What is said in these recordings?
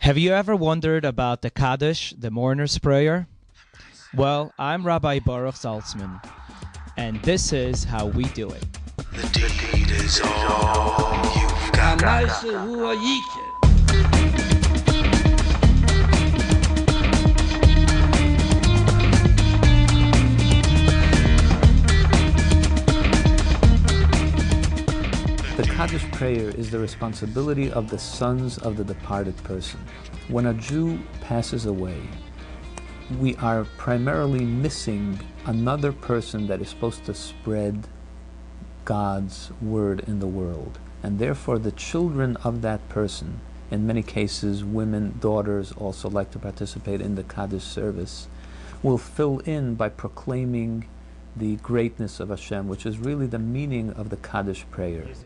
Have you ever wondered about the Kadesh, the Mourner's prayer? Well, I'm Rabbi Baruch Saltzman, and this is how we do it. The deed is all you've got. The Kadesh prayer is the responsibility of the sons of the departed person. When a Jew passes away, we are primarily missing another person that is supposed to spread God's word in the world. And therefore the children of that person, in many cases women, daughters also like to participate in the Kadesh service, will fill in by proclaiming the greatness of Hashem, which is really the meaning of the Kadesh prayer. What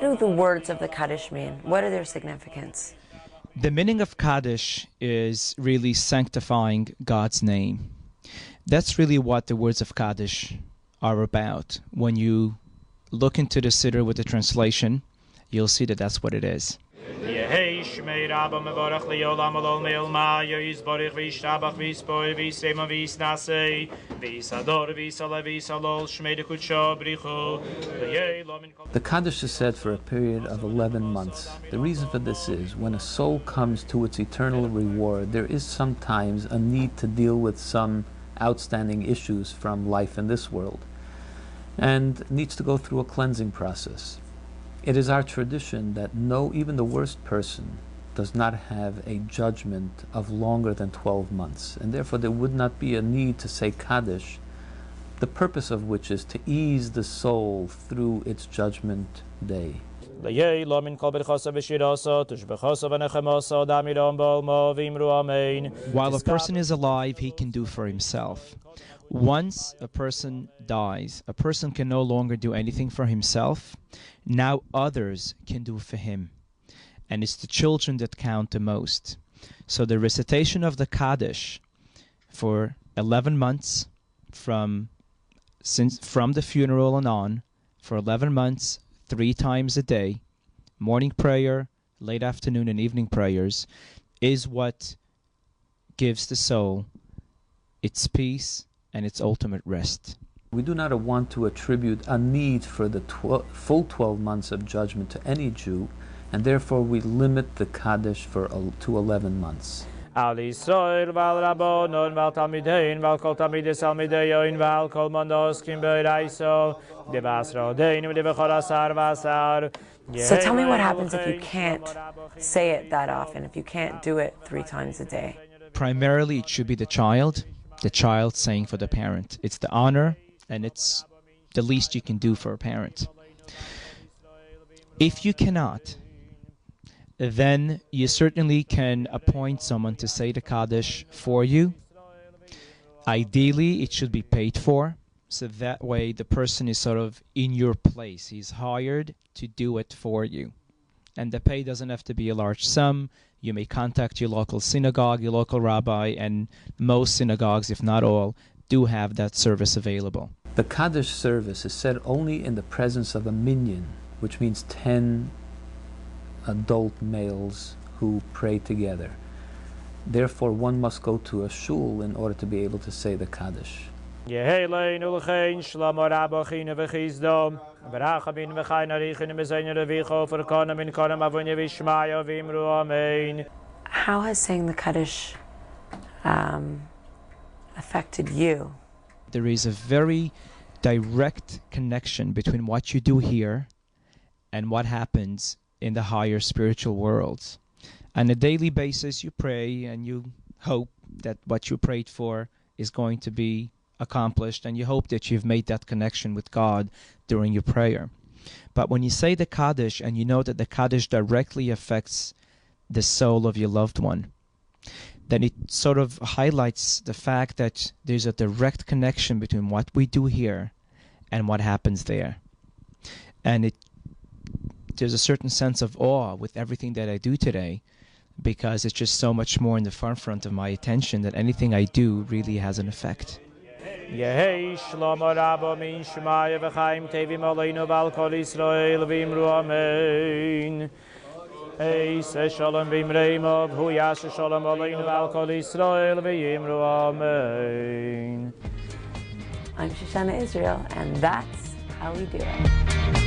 do the words of the Kadesh mean? What are their significance? The meaning of Kadesh is really sanctifying God's name. That's really what the words of Kadesh are about. When you look into the Siddur with the translation, you'll see that that's what it is. The Kadesh is said for a period of 11 months. The reason for this is, when a soul comes to its eternal reward, there is sometimes a need to deal with some outstanding issues from life in this world, and needs to go through a cleansing process. It is our tradition that even the worst person does not have a judgment of longer than 12 months, and therefore there would not be a need to say Kaddish, the purpose of which is to ease the soul through its judgment day. While a person is alive, he can do for himself. Once a person dies, a person can no longer do anything for himself. Now others can do for him. And it's the children that count the most. So the recitation of the Kaddish for 11 months from the funeral and on, for 11 months, 3 times a day, morning prayer, late afternoon and evening prayers, is what gives the soul its peace and its ultimate rest. We do not want to attribute a need for the full 12 months of judgment to any Jew, and therefore we limit the Kaddish to 11 months. Al Yisrael val Rabbonon val Talmidein val kol Talmidei Salmidein val kol Mondoskim beiraiso devas rodein devachorasar vasar. So tell me what happens if you can't say it that often, if you can't do it 3 times a day. Primarily it should be the child saying for the parent. It's the honor, and it's the least you can do for a parent. If you cannot, then you certainly can appoint someone to say the Kaddish for you. Ideally, it should be paid for, so that way the person is sort of in your place. He's hired to do it for you. And the pay doesn't have to be a large sum. You may contact your local synagogue, your local rabbi, and most synagogues, if not all, do have that service available. The Kaddish service is said only in the presence of a minyan, which means 10 adult males who pray together. Therefore, one must go to a shul in order to be able to say the Kaddish. How has saying the Kaddish affected you? There is a very direct connection between what you do here and what happens in the higher spiritual worlds. On a daily basis, you pray and you hope that what you prayed for is going to be accomplished, and you hope that you've made that connection with God during your prayer. But when you say the Kaddish and you know that the Kaddish directly affects the soul of your loved one, then it sort of highlights the fact that there's a direct connection between what we do here and what happens there. And there's a certain sense of awe with everything that I do today, because it's just so much more in the forefront of my attention that anything I do really has an effect. Yehei Shlomo Rabbo min Shemaya v'chaim tevim aleinu v'al kol Yisrael v'imru amen. Eiseh shalom v'imreimov hu yaseh shalom aleinu v'al kol Yisrael v'imru amen. I'm Shoshana Israel, and that's how we do it.